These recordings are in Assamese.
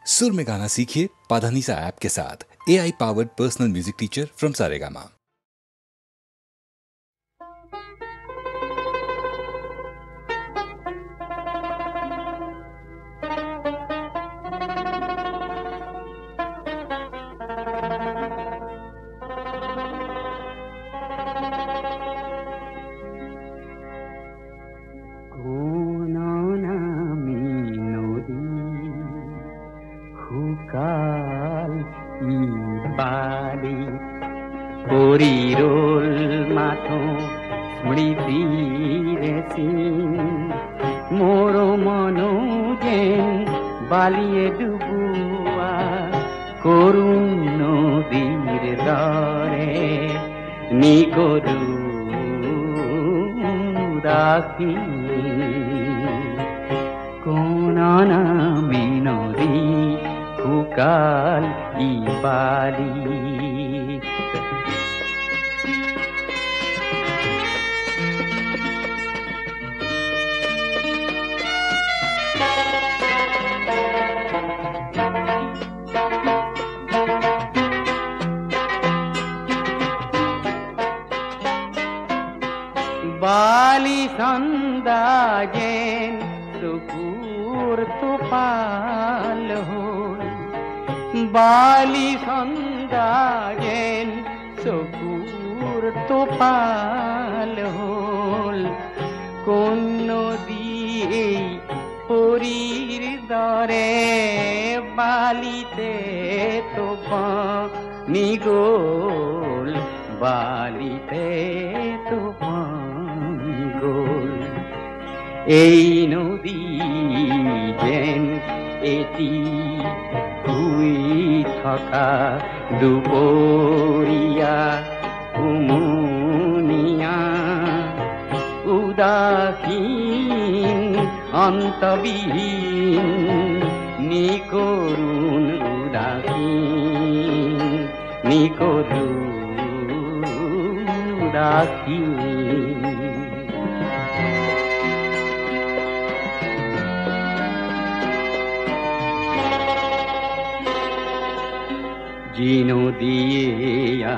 सुर में गाना सीखिए पाधानीसा ऐप के साथ। AI powered personal music teacher from Saregama. मोरो मनो जेन बालिए डुबुआ करुण नदीर दरे निगरु राखी कोन नामी नदी फुकाल इबाली बाली संदाजेन सुकूर तुपाल हो बाली संदाजेन सुकूर तुपाल हो कोन दिए पुरीर दरे बालीते तो पानी गोल बालीते तो এই নদী যেন এটি শুই থকা দুপৰীয়া উমনিয়া উদাসীন অন্তবিহীন নিকৰুণ উদাসীন নিকৰুণ উদাসীন জিনো দিয়া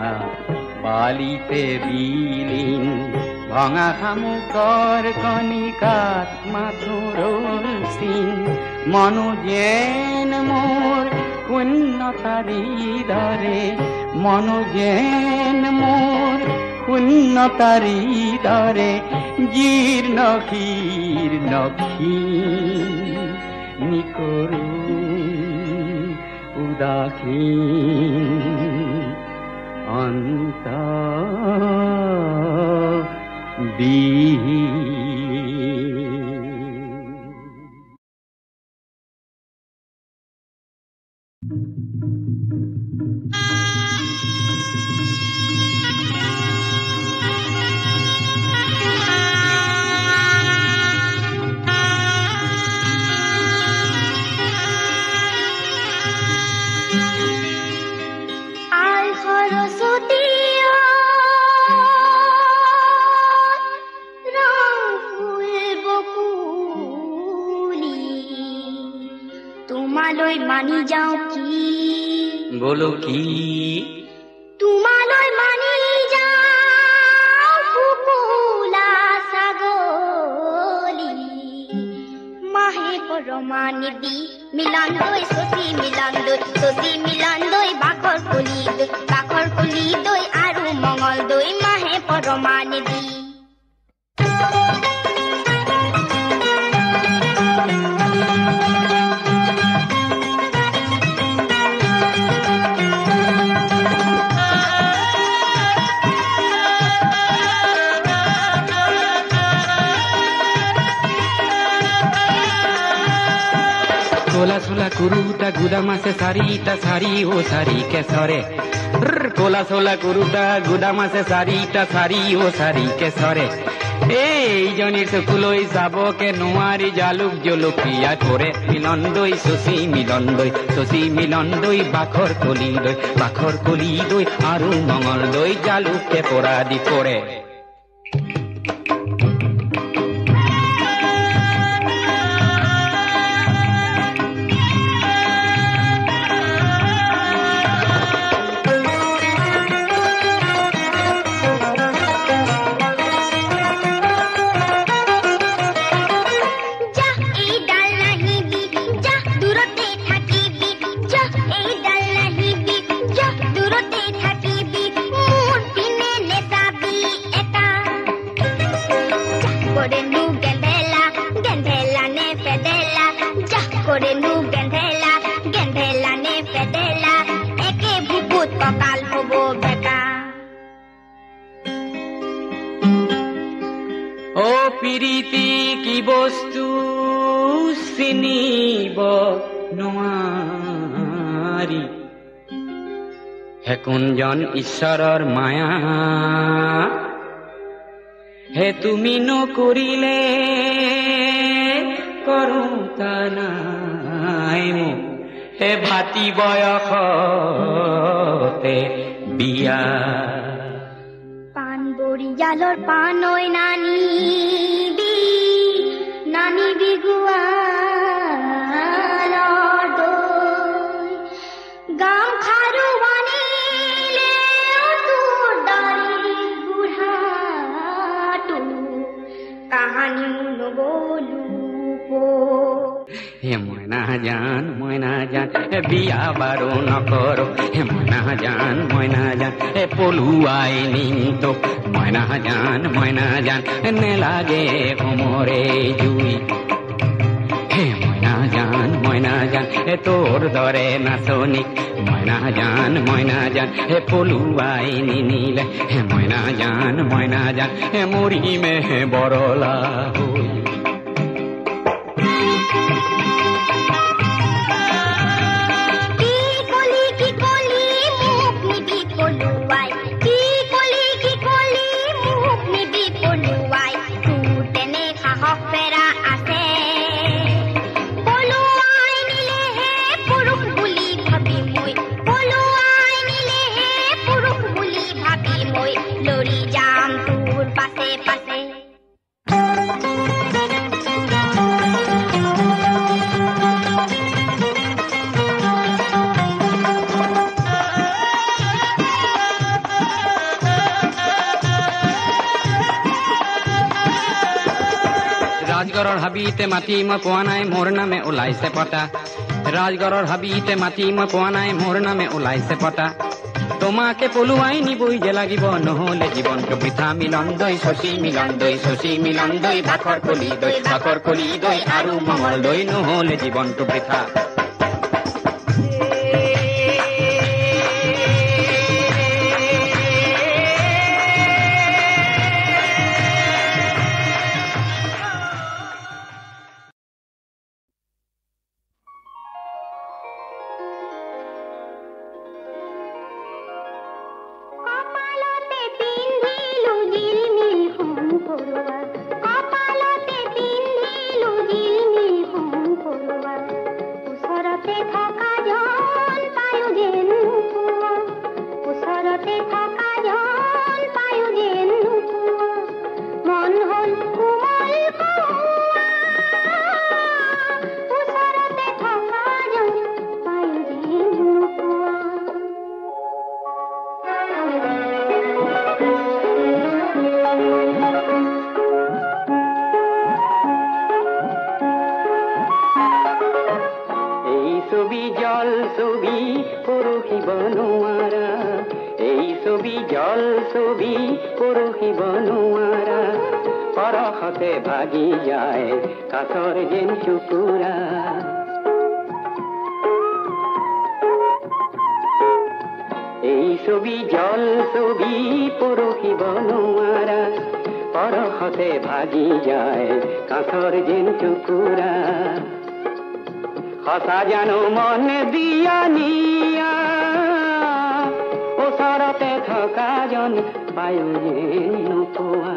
বালিতে বিলীন ভঙা শামুকৰ কণিকাত মাথুৰল চিন মনো যেন মোৰ শূন্যতাৰী দৰে মনো যেন মোৰ শূন্যতাৰী দৰে জীৰ্ণ শীৰ্ণ ক্ষীণ নিকৰুণ উদাসীন অন্তবিহীন মানি যাও কি বলো কি তোমালৈ মানি যাও ফুপুলা ছাগলী মাহে পৰমান দি মিলান দৈ শশী মিলান দৈ বাখৰ কলি দৈ আৰু মঙল দৈ মাহে পৰমান দি কোলা সোলা কুরুটা গুদা মাসে সারিটা সারি ও সারি কেসরে কোলা সোলা কুরুটা গুদা মাসে সারিটা সারি ও সারি কেসরে এই জনির চকুলৈ যাবকে নোৱাৰি জালুক জলকীয়া কৰে মিলন দৈ শশী মিলন দৈ বাখৰ কলি দৈ আৰু মঙল দৈ জালুকে পৰা দি পৰে হে কোনজন ঈশ্বৰৰ মায়া হে তুমি নকৰিলে কৰোতা নাই মোক হে ভাতি বয়সতে বিয়া পান বৰিয়ালৰ পানৈ নানিবি নানিবি গোৱালৰ দৈ গাম খাৰু আনিলে তোৰ দাৰি বুঢ়াটো কাহানি নগলো হে মইনা জান হে বিয়া বাৰু নকৰো হে মইনা জান হে পলুৱাই নিতো মইনা জান নেলাগে সমৰে জুই হে মইনা জান হে তোৰ দৰে নাচনিক মইনা জান হে পলুৱাই নিনিলে হে মইনা জান হে মৰিমে বৰলা হৈ ৰাজগড়ৰ হাবিতে মাতি মই পোৱা নাই মোৰ নামে ওলাইছে পতা ৰাজগড়ৰ হাবিতে মাতি মই পোৱা নাই মোৰ নামে ওলাইছে পতা তোমাকে পলুৱাই নিবই যে লাগিব নহলে জীৱনটো বৃথা মিলন দৈ শশী মিলন দৈ ভাকৰ কলি দৈ আৰু মঙল দৈ নহলে জীৱনটো বৃথা ভাগি যায় কাঠৰ যেন টুকুৰা এই ছবি জল ছবি পৰখিব নোৱাৰা পৰখতে ভাগি যায় কাঠৰ যেন টুকুৰা সঁচা জানো মন দিয়া নিয়া ওচৰতে থকা জন পায়ো যেন নোপোৱা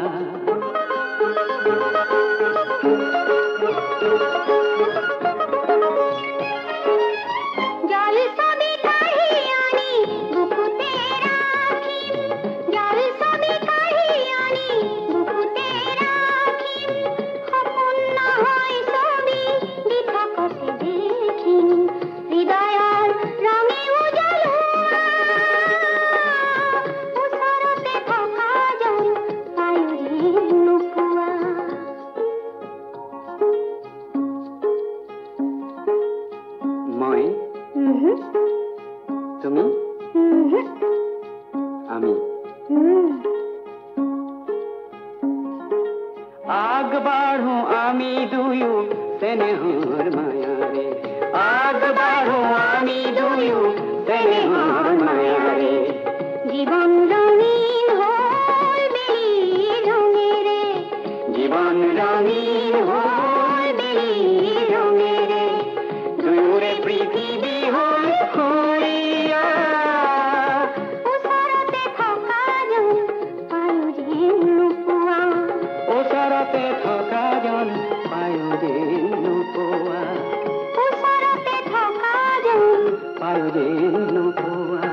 আয়ৰে নোপোৱা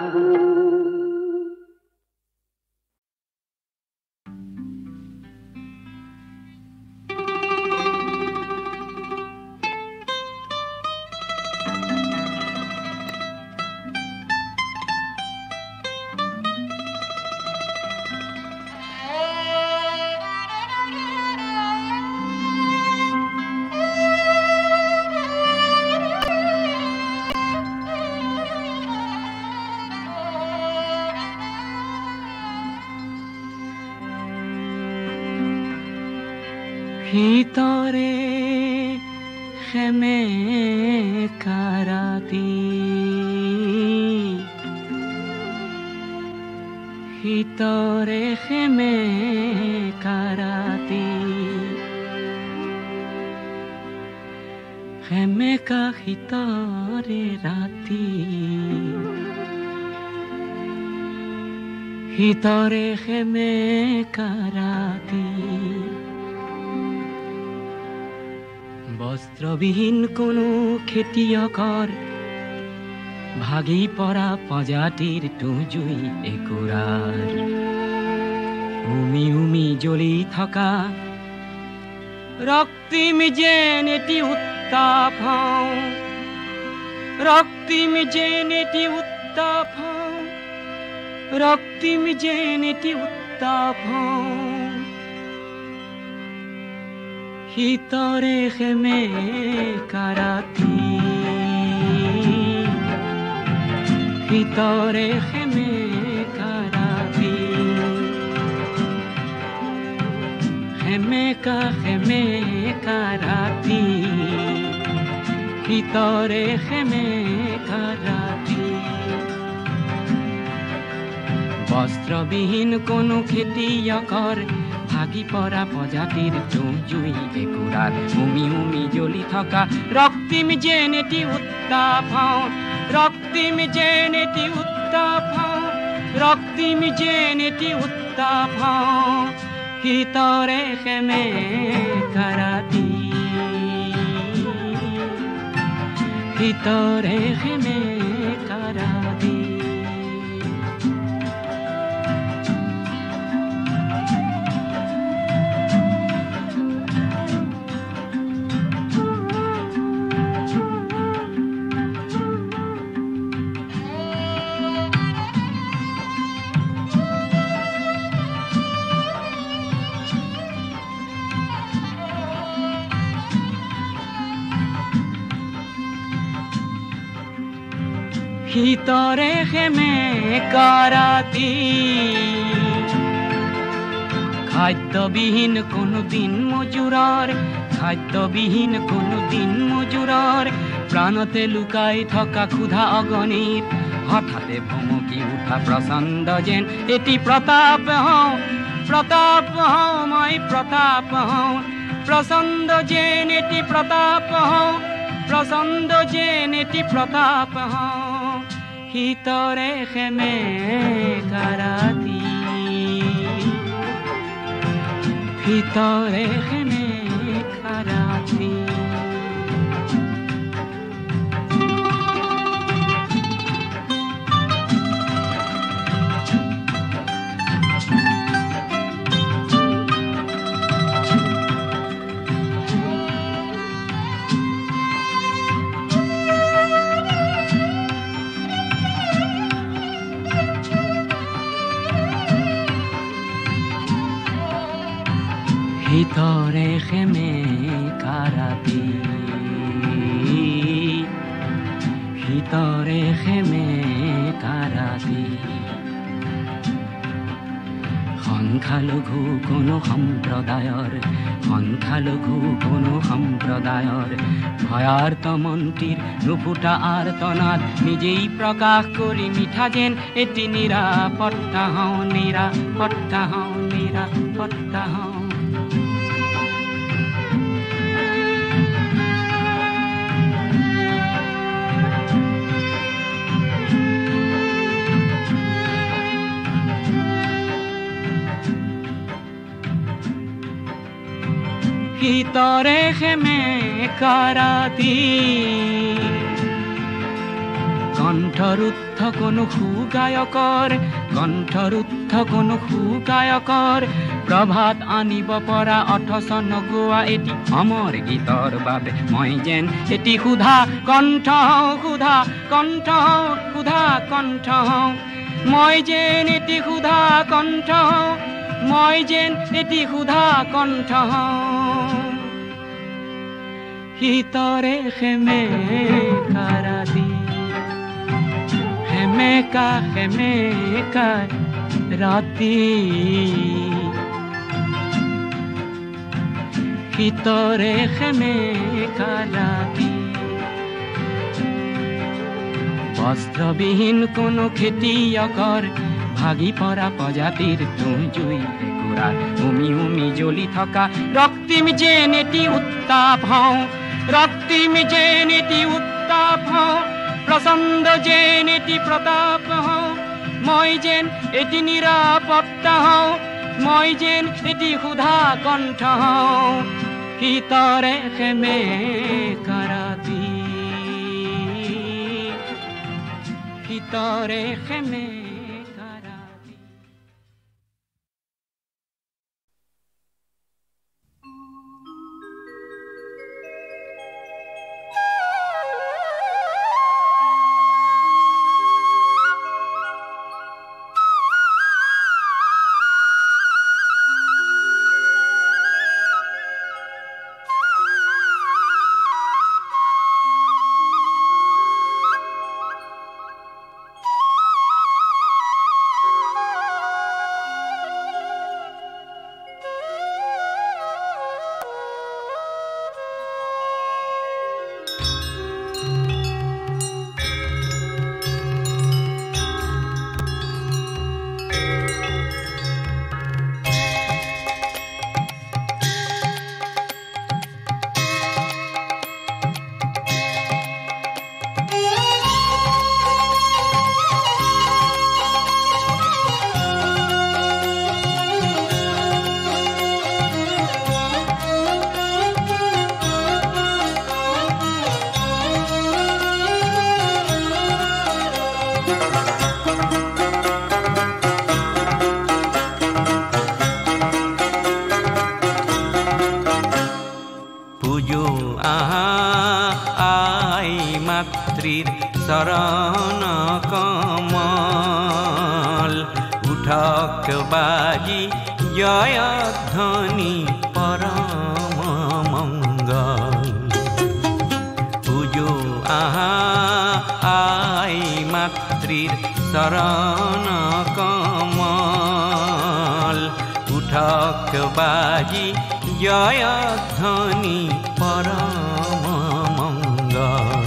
ভিতৰে খেমে কাৰাতি ভিতৰে খেমে কাৰাতি খেমে কা ভিতৰে ৰাতি ভিতৰে খেমে কাৰাতি বস্ত্ৰবিহীন কোনো খেতিয়কৰ ভাগি পৰা প্ৰজাতিৰ টুজুই একুৰাৰ উমি উমি জ্বলি থকা ৰক্তিম যেন এটি উত্তাপ হওঁ ৰক্তিম যেন এটি উত্তাপ হওঁ ৰক্তিম যেন এটি উত্তাপ হওঁ ভিতৰে খেমে কাৰাতি ভিতৰে খেমে কাৰাতি খেমে কাৰাতি ভিতৰে খেমে কাৰাতি বস্ত্ৰবিহীন কোনো খেতিয়কৰ ভাগি পৰা প্ৰজাতিৰ জুই একুৰাৰ উমি উমি জ্বলি থকা ৰক্তিম যেন এটি উত্তাপ হওঁ ৰক্তিম যেন এটি উত্তাপ হওঁ ৰক্তিম যেন এটি উত্তাপ হওঁ ভিতৰে খেমে কাৰাতি ভিতৰে খেমে কাৰাতি ভিতৰে খেমে কাৰাতি খাদ্যবিহীন কোনো দিন মজুৰৰ খাদ্যবিহীন কোনো দিন মজুৰৰ প্ৰাণতে লুকাই থকা ক্ষুধা অগণিত হঠাতে ভমকি উঠা প্ৰচণ্ড যেন এটি প্ৰতাপ হওঁ মই প্ৰতাপ হওঁ প্ৰচণ্ড যেন এটি প্ৰতাপ হওঁ প্ৰচণ্ড যেন এটি প্ৰতাপ হওঁ ভিতৰে খেমে কাৰাতি ভিতৰে খেমে কাৰাতি ভিতৰে খেমে কাৰাতি ভিতৰে খেমে কাৰাতি সংখ্যালঘু কোনো সম্প্ৰদায়ৰ ভয়াৰ্ত মন্ত্ৰীৰ নুফুটা আৰ্তনাদ নিজেই প্ৰকাশ কৰি মিঠা যেন এটি নিৰাপত্তা হওঁ নিৰাপত্তা হওঁ নিৰাপত্তা হওঁ ভিতৰে খেমে কাৰাতি কণ্ঠৰুদ্ধ কোনো সুগায়কৰ কণ্ঠৰুদ্ধ কোনো সুগায়কৰ প্ৰভাত আনিব পৰা অথচ নগোৱা এটি অমৰ গীতৰ বাবে মই যেন এটি সুধা কণ্ঠ সুধা কণ্ঠ সুধা কণ্ঠ মই যেন এটি সুধা কণ্ঠ মই যেন এটি সুধা কণ্ঠ শীতৰে সেমেকা ৰাতি সেমেকা সেমেকা ৰাতি শীতৰে সেমেকা ৰাতি বস্ত্ৰবিহীন কোনো খেতিয়কৰ ভাগি পৰা প্ৰজাতিৰ তুঁজুই একুৰাৰ উমি উমি জ্বলি থকা ৰক্তিম যেন এটি উত্তাপ হওঁ ৰক্তিম যেন এটি উত্তাপ হওঁ প্ৰচণ্ড যেন এটি প্ৰতাপ হওঁ মই যেন এটি নিৰাপত্তা হওঁ মই যেন এটি সুধা কণ্ঠ হওঁ শীতৰে সেমেকা ৰাতি শীতৰে সেমেকা ৰাতি শরণ কমল উঠক বাজি জয়ধ্বনি পরম মঙ্গল পুজো আই মাতৃর শরণ কমল উঠক বাজি জয়ধ্বনি পরম মঙ্গল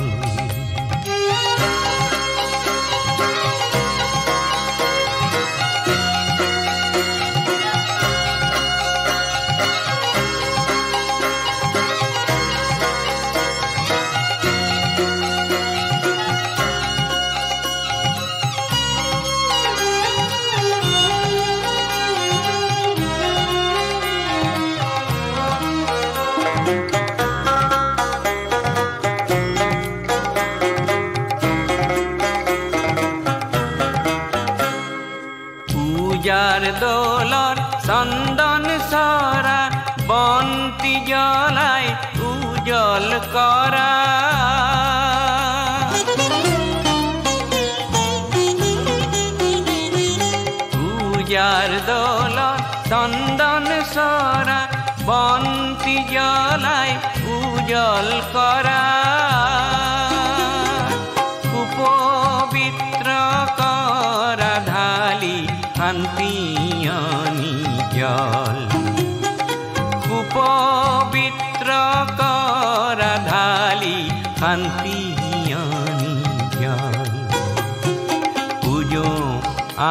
দোলর চন্দন সরা বন্তি জ্বলায় উজ্জ্বল করা পূজার দোলর চন্দন সরা বন্তি জ্বলায় উজ্জ্বল করা কুপবিত্র করা ঢালি শান্তিয়নি জল কুপবিত্র করা ঢালি শান্তিয়নি জল পুজো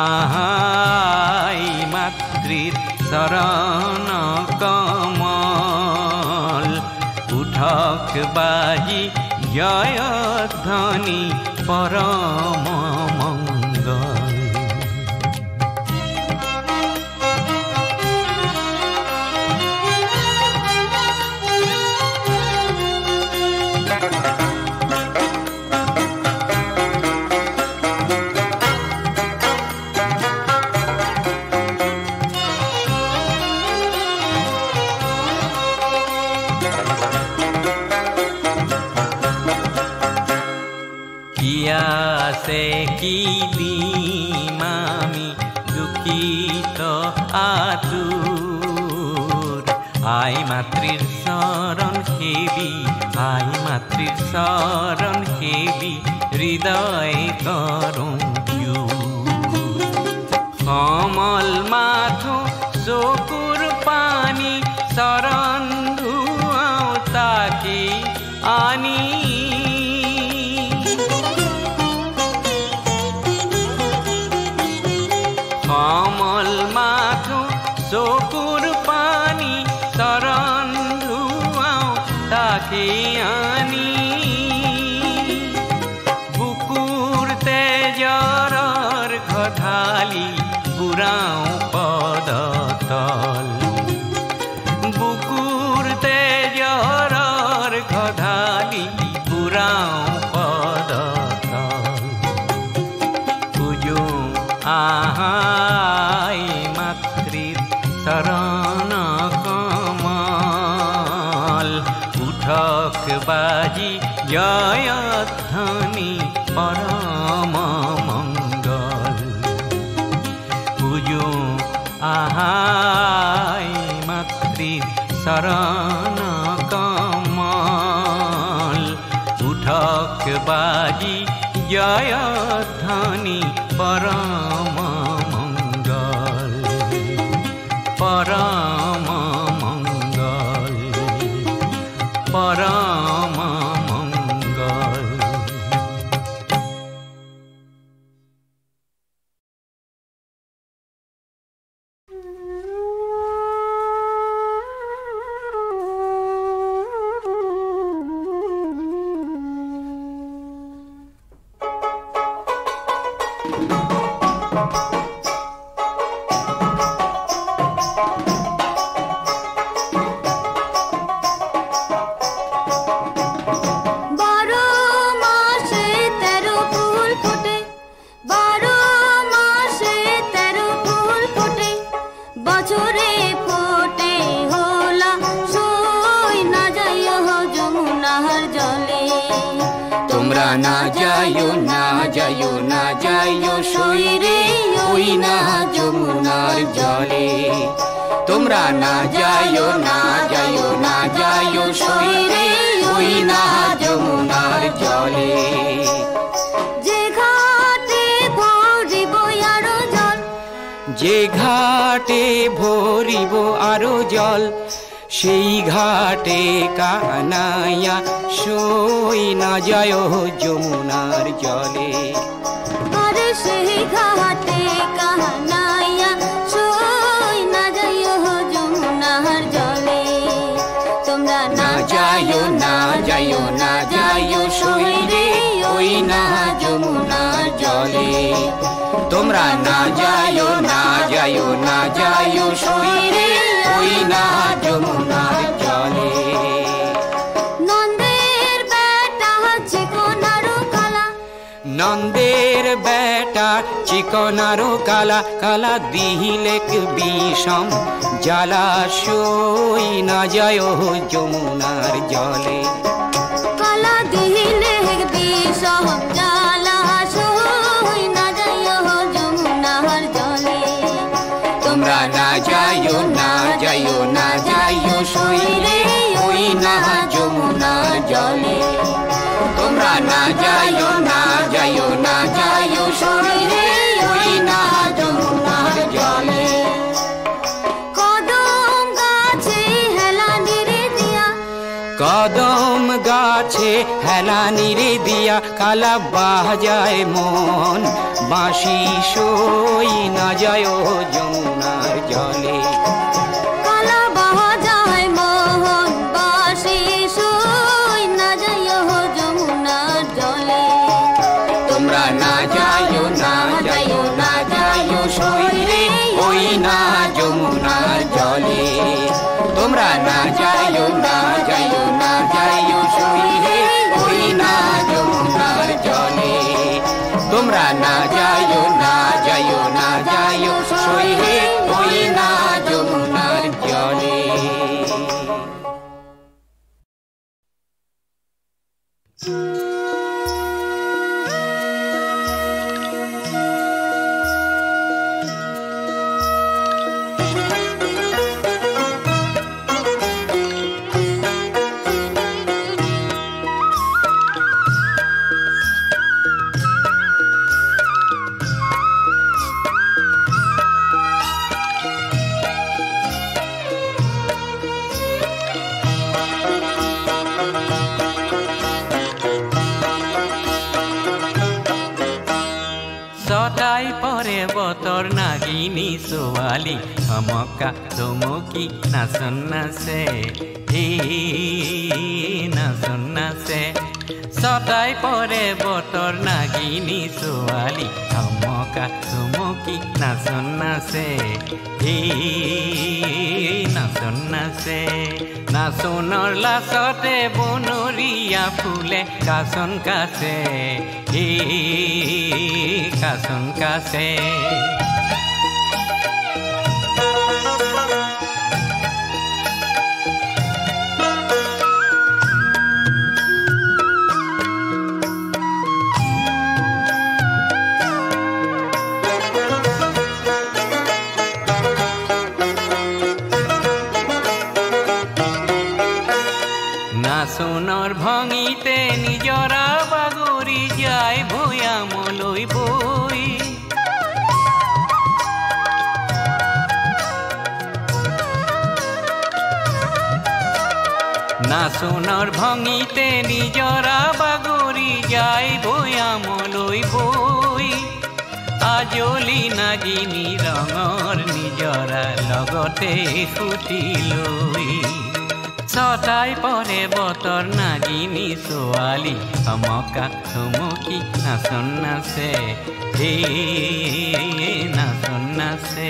আহাই মাতৃর শরণ কমল উঠক বাজি জয়ধ্বনি পরম মঙ্গল কি আছে কি দিম আমি দুঃখিত আতুর আই মাতৃৰ চৰণ সেবি আই মাতৃৰ চৰণ সেবি হৃদয় কৰোঁ কমল মাথো চকুৰ পানী চৰণ ধুৱাওঁ তাকে আনি কমল মাথো চকুৰ পানী চৰণ ধুৱাওঁ তাকে আনি বুকুৰ তেজৰৰ ঘধালি বুঢ়াওঁ পদতল বুকুৰ তেজৰৰ ঘধালি বুঢ়াওঁ পদতল পূজো আহাই মাতৃৰ চৰণ কমল উঠক বাজি জয়ধ্বনি পৰম মংগল পূজো আহাই মাতৃৰ চৰণ কমল উঠক বাজি জয়ধ্বনি পৰম মংগল পৰম মংগল পৰম মংগল না যাইও সইরে ওই না যমুনার জলে তোমরা না যাইও সইরে ওই না যমুনার জলে যে ঘাটে ভরিব আরো জল সেই ঘাটে কানাইয়া সই না যায় যমুনার জলে আরে সেই ঘাটে কানাইয়া সই না যায় যমুনার জলে তোমরা না যাইও সই রে ওই না যমুনার জলে তোমরা না যাইও সই রে ওই না যমুনার জলে নন্দের বেটা চিকনারো কালা কালা দিলেক বিষম জ্বালা সই না যায় যমুনার জলে কালা দিলেক বিষম জ্বালা সই না যায় যমুনার জলে তোমরা না যাইও সই রে ওই না যমুনার জলে তোমরা না যাইও সই রে ওই না যমুনার জলে কদম গাছে হেলানি রে দিয়া কালা বাজায় মন বাঁশি সই না যায় যমুনার জলে কালা বাজায় মন বাঁশি সই না যায় যমুনার জলে তোমরা না যাইও সই রে ওই না যমুনার জলে তোমরা না যাইও সই রে ওই না যমুনার জলে তোমরা না যাইও সই রে ওই না যমুনার জলে ছটাই পৰে বতৰ নাগিনী ছোৱালী ধমকা ধমকি নাচন নাচে নাচন নাচে ছটাই পৰে বতৰ নাগিনী ছোৱালী ধমকা ধমকি নাচন নাচে নাচন নাচে নাচনৰ লাচতে বনৰীয়া ফুলে কাচন কাচে কাচন কাচে নাচনৰ ভঙিতে নিজৰা বাগৰি যায় ভৈয়ামলৈ বৈ নাচনৰ ভঙিতে নিজৰা বাগৰি যায় ভৈয়ামলৈ বৈ আজলি নাগিনী ৰঙৰ নিজৰা লগতে সুতি লৈ ছটাই পৰে বতৰ নাগিনী ছোৱালী ধমকা ধমকি নাচন নাচে নাচন নাচে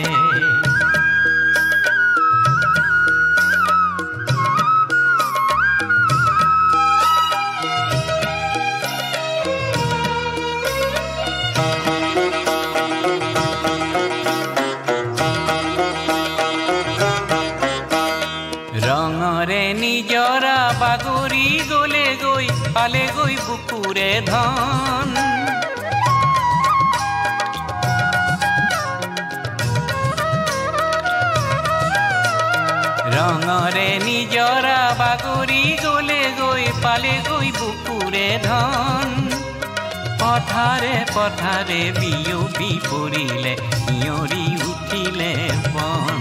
ৰঙৰে নিজৰা বাগৰি গলে গৈ পালে গৈ বুকুৰে ধন ৰঙৰে নিজৰা বাগৰি গলে গৈ পালে গৈ বুকুৰে ধন পথাৰে পথাৰে বিয়পি পৰিলে ইয়ৰি উঠিলে বন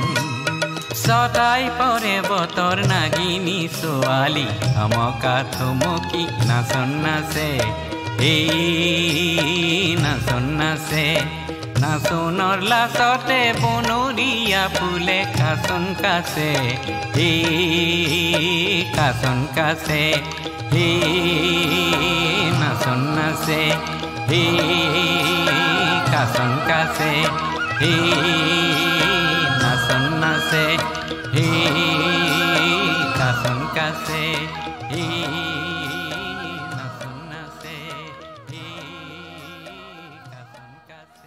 ছটাই পৰে বতৰ নাগিনী ছোৱালী ধমকা ধমকি নাচন নাচে নাচন নাচে নাচনৰ লাচতে বনৰীয়া ফুলে কাচন কাচে কাচন কাচে নাচন নাচে কাচন কাচে নাচন নাচে কাচন কাচে নাচন নাচে কাচন কাচে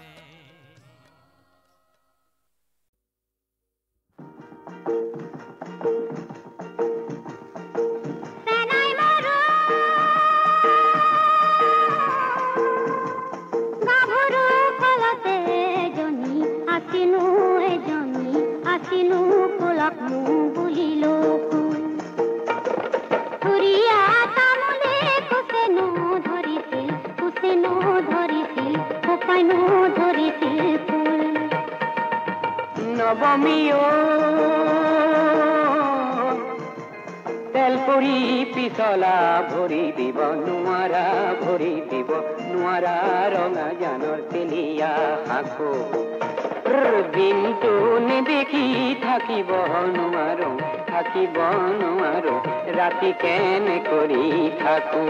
নবমীও তেল পৰি পিছলা ভৰি দিব নোৱাৰা ভৰি দিব নোৱাৰা ৰঙা জানৰ তেলিয়া শাকো দিনটো নেদেখি থাকিব নোৱাৰো ৰাতি কেনে কৰি থাকো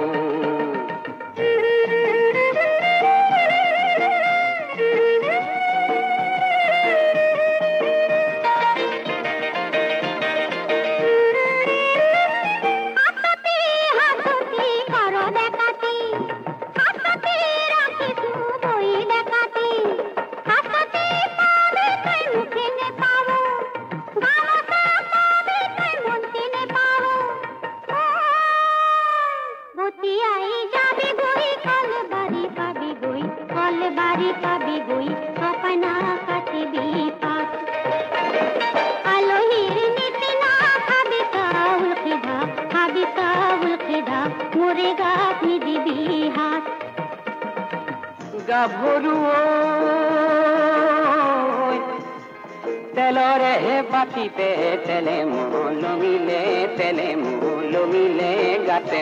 তেলৰে বাতিতে তেলে লমিলে গাতে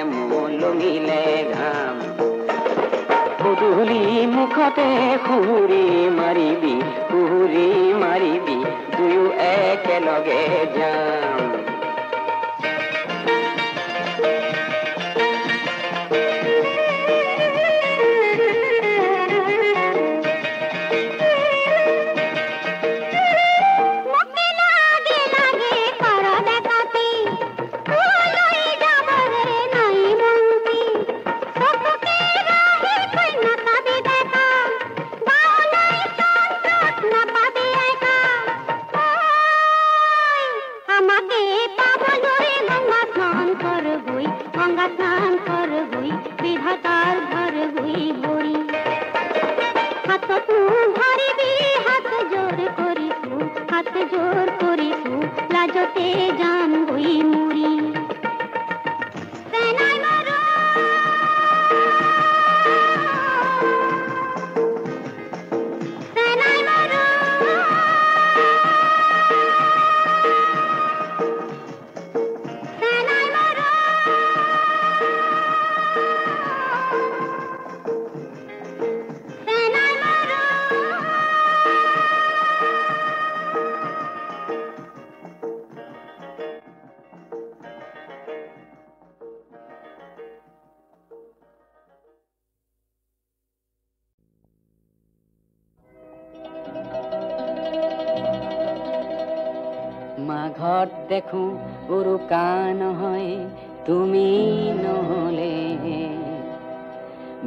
লমিলে ঘাম সুদু কুহুলি মুখতে সুহুৰি মাৰিবি সুহুৰি মাৰিবি দুয়ো একেলগে যাম মাঘত দেখো উৰুকা নহয় তুমি নহলে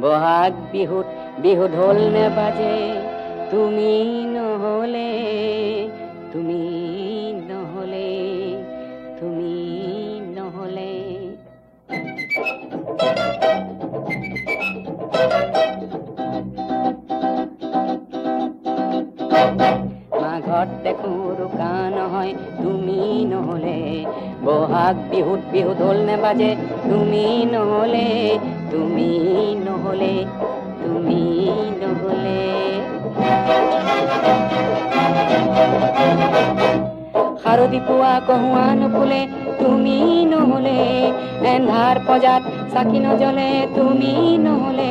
বহাগ বিহুত বিহু ঢোল নেবাজে তুমি নহলে তুমি নহলে তুমি নহলে মাঘত দেখো উৰুকা নহয় তুমি নহলে বহাগ বিহুত বিহু ঢোল নেবাজে তুমি নহলে তুমি নহলে তুমি নহলে শাৰদী পুৱা কহুৱা নুফুলে তুমি নহলে এন্ধাৰ পজাত চাকি নজ্বলে তুমি নহলে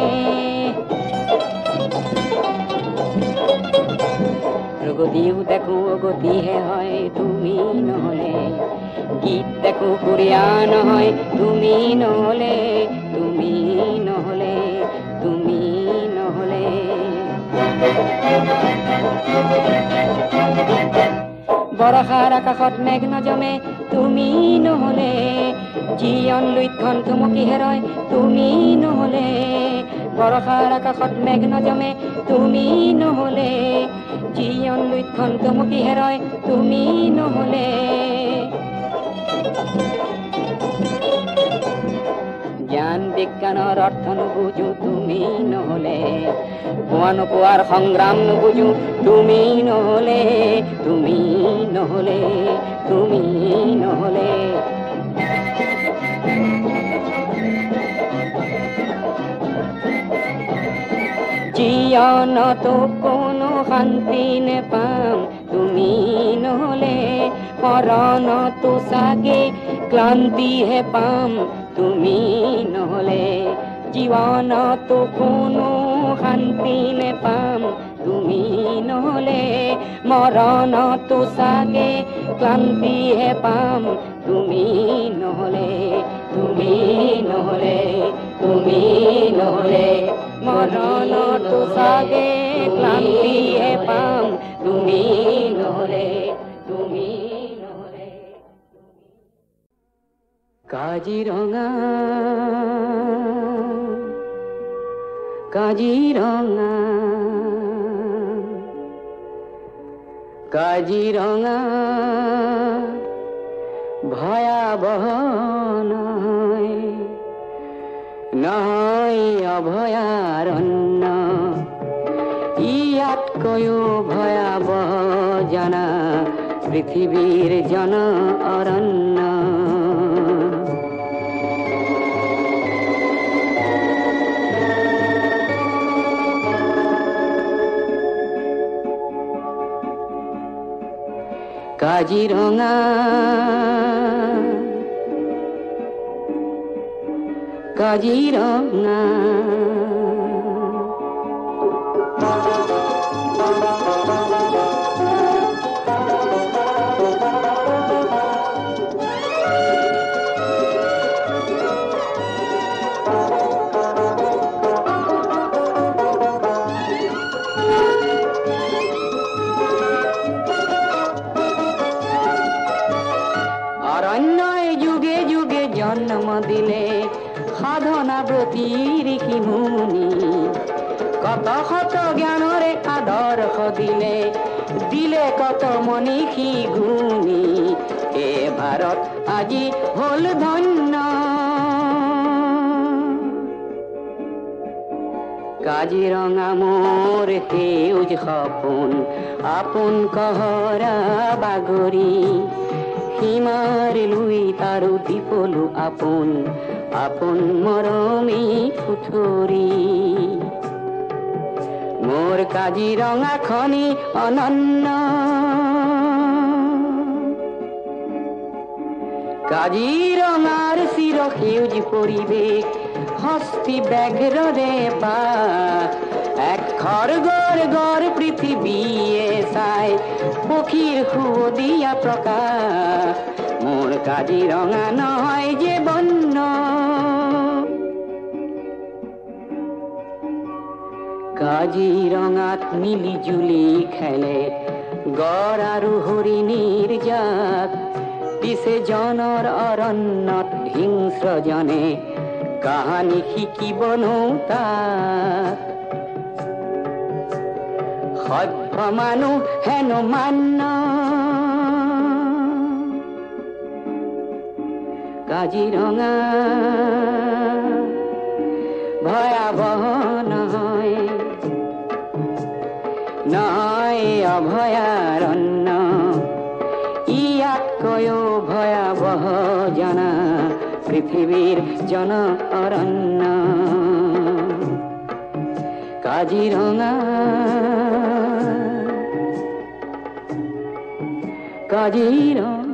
গতিও দেখো গতিহে হয় তুমি নহলে গীত দেখো কুৰিয়া নহয় তুমি নহলে তুমি নহলে তুমি নহলে বৰষাৰ আকাশত মেঘ নজমে তুমি নহলে জীৱন লুইতখন থুমকি হেৰয় তুমি নহলে বৰষাৰ আকাশত মেঘ নজমে তুমি নহলে জীৱন লুইতখন থুমকি হেৰয় তুমি নহলে জ্ঞান বিজ্ঞানৰ অৰ্থ নুবুজো তুমি নহলে পোৱা নোপোৱাৰ সংগ্ৰাম নুবুজো তুমি নহলে তুমি নহলে তুমি নহলে জীৱনতো কোনো শান্তি নেপাম তুমি নহলে মৰণতো চাগে ক্লান্তিহে পাম তুমি নহলে জীৱনতো কোনো শান্তি নেপাম তুমি নহলে মৰণতো চাগে ক্লান্তিহে পাম তুমি নহলে তুমি নহলে তুমি নহলে মৰণতো চাগে ক্লান্তিহে পাম তুমি নহলে তুমি নহলে কাজিৰঙা কাজিৰঙা কাজিৰঙা ভয়াবহ নহয় নহয় অভয়াৰণ্য ইয়াতকৈও ভয়াবহ জানা পৃথিৱীৰ জন অৰণ্য কাজিৰঙা কাজিৰঙা শত জ্ঞানৰে আদৰ্শ দিলে দিলে কত মনীষী গুণী এ ভাৰত আজি হল ধন্য কাজিৰঙা মোৰ সেউজ সপোন আপোন কহৰা বাগৰি সীমাৰ লুই তাৰো দীপলো আপোন আপোন মৰমী কুঠৰি মোৰ কাজিৰঙাখনি অনন্য কাজিৰঙাৰ চিৰ সেউজ পৰিৱেশ হস্তি ব্যাঘ্ৰৰে বাস এক খড়গৰ গড় পৃথিৱীয়ে চাই পক্ষীৰ সুৱদীয়া প্ৰকাশ মোৰ কাজিৰঙা নহয় যে বন্য কাজিৰঙাত মিলি জুলি খেলে গড় আৰু হৰিণীৰ জাক পিছে জনৰ অৰণ্যত হিংস্ৰজনে কাহানি শিকিবনো তাক সভ্য মানুহ হেনো মান্য কাজিৰঙা ভয়াবহ নহয় নহয় অভয়াৰণ্য ইয়াতকৈও ভয়াবহ জনা পৃথিৱীৰ জন অৰণ্য কাজিৰঙা কাজিৰঙা